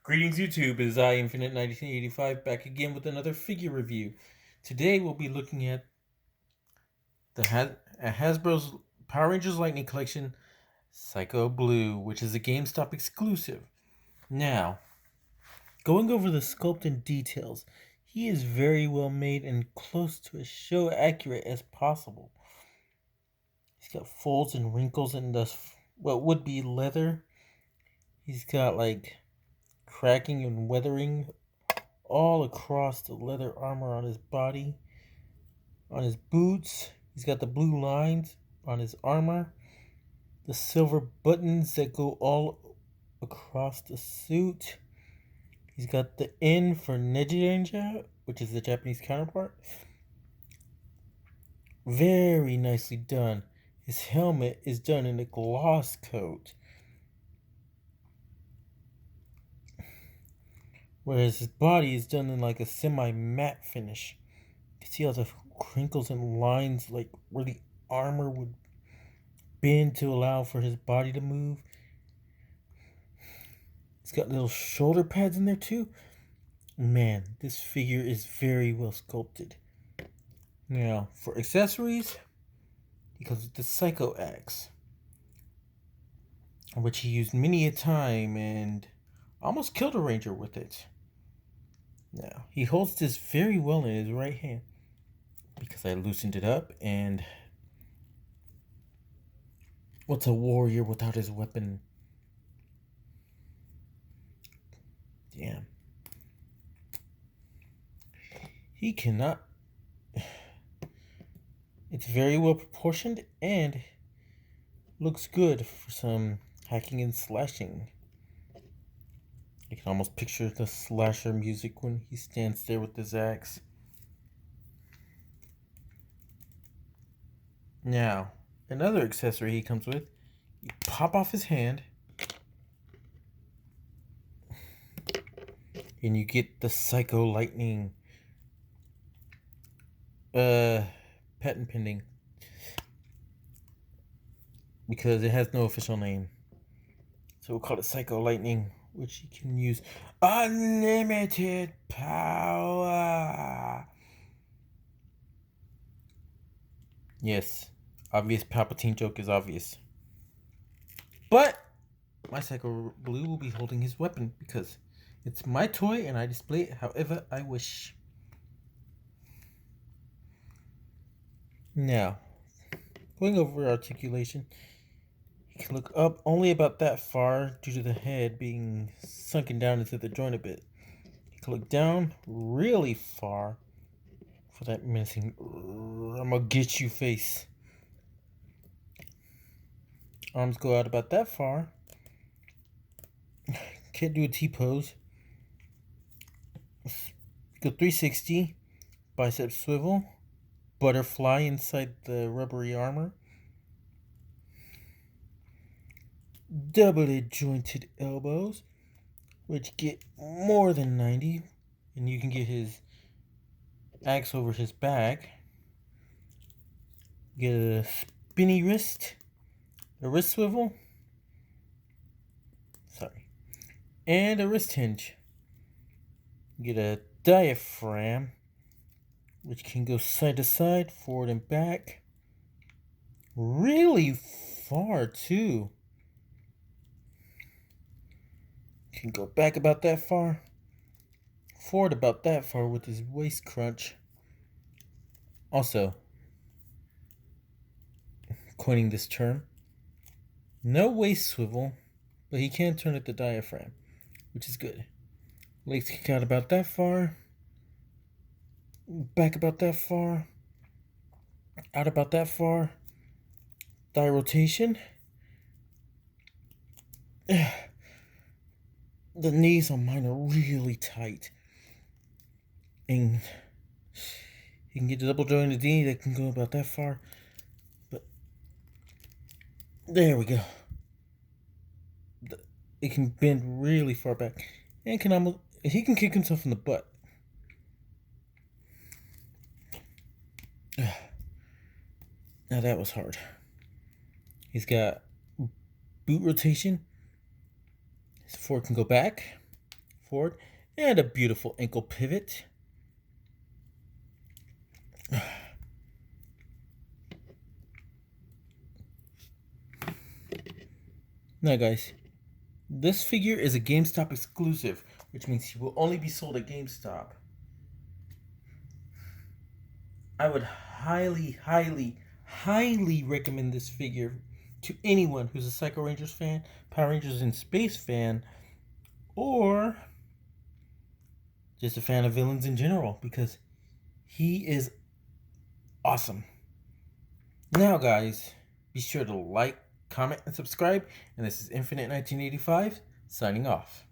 Greetings YouTube, it is I, Infinite 1985, back again with another figure review. Today we'll be looking at Hasbro's Power Rangers Lightning Collection, Psycho Blue, which is a GameStop exclusive. Now, going over the sculpt and details, he is very well made and close to as show accurate as possible. He's got folds and wrinkles in what would be leather. He's got like cracking and weathering all across the leather armor on his body, on his boots. He's got the blue lines on his armor, the silver buttons that go all across the suit. He's got the N for Nejiranja, which is the Japanese counterpart. Very nicely done. His helmet is done in a gloss coat, whereas his body is done in like a semi-matte finish. You can see all the crinkles and lines, like where the armor would bend to allow for his body to move. It's got little shoulder pads in there too. Man, this figure is very well sculpted. Now, for accessories, he comes with the Psycho Axe, which he used many a time and almost killed a ranger with it. Now, he holds this very well in his right hand because I loosened it up, and what's a warrior without his weapon? Damn. He cannot. It's very well proportioned and looks good for some hacking and slashing. I can almost picture the slasher music when he stands there with his axe. Now, another accessory he comes with, you pop off his hand and you get the Psycho Lightning patent pending, because it has no official name. So we'll call it Psycho Lightning, which you can use unlimited power. Yes, obvious Palpatine joke is obvious. But my Psycho Blue will be holding his weapon because it's my toy and I display it however I wish. Now, going over articulation, he can look up only about that far due to the head being sunken down into the joint a bit. He can look down really far for that menacing "I'm gonna get you" face. Arms go out about that far. Can't do a T-pose. Go 360, bicep swivel, butterfly inside the rubbery armor, doubly jointed elbows, which get more than 90, and you can get his axe over his back. Get a spinny wrist, a wrist swivel, and a wrist hinge. Get a diaphragm, which can go side to side, forward and back. Really far too. Can go back about that far, forward about that far with his waist crunch. Also, coining this term, no waist swivel, but he can turn at the diaphragm, which is good. Legs kick out about that far, back about that far, out about that far, thigh rotation. The knees on mine are really tight, and you can get the double jointed knee that can go about that far, but there we go. It can bend really far back, and he can kick himself in the butt. Now that was hard. He's got boot rotation. His forward can go back, forward, and a beautiful ankle pivot. Now guys, this figure is a GameStop exclusive, which means he will only be sold at GameStop. I would highly, highly, highly recommend this figure to anyone who's a Psycho Rangers fan, Power Rangers in Space fan, or just a fan of villains in general, because he is awesome. Now guys, be sure to like, comment, and subscribe, and this is Infinite 1985 signing off.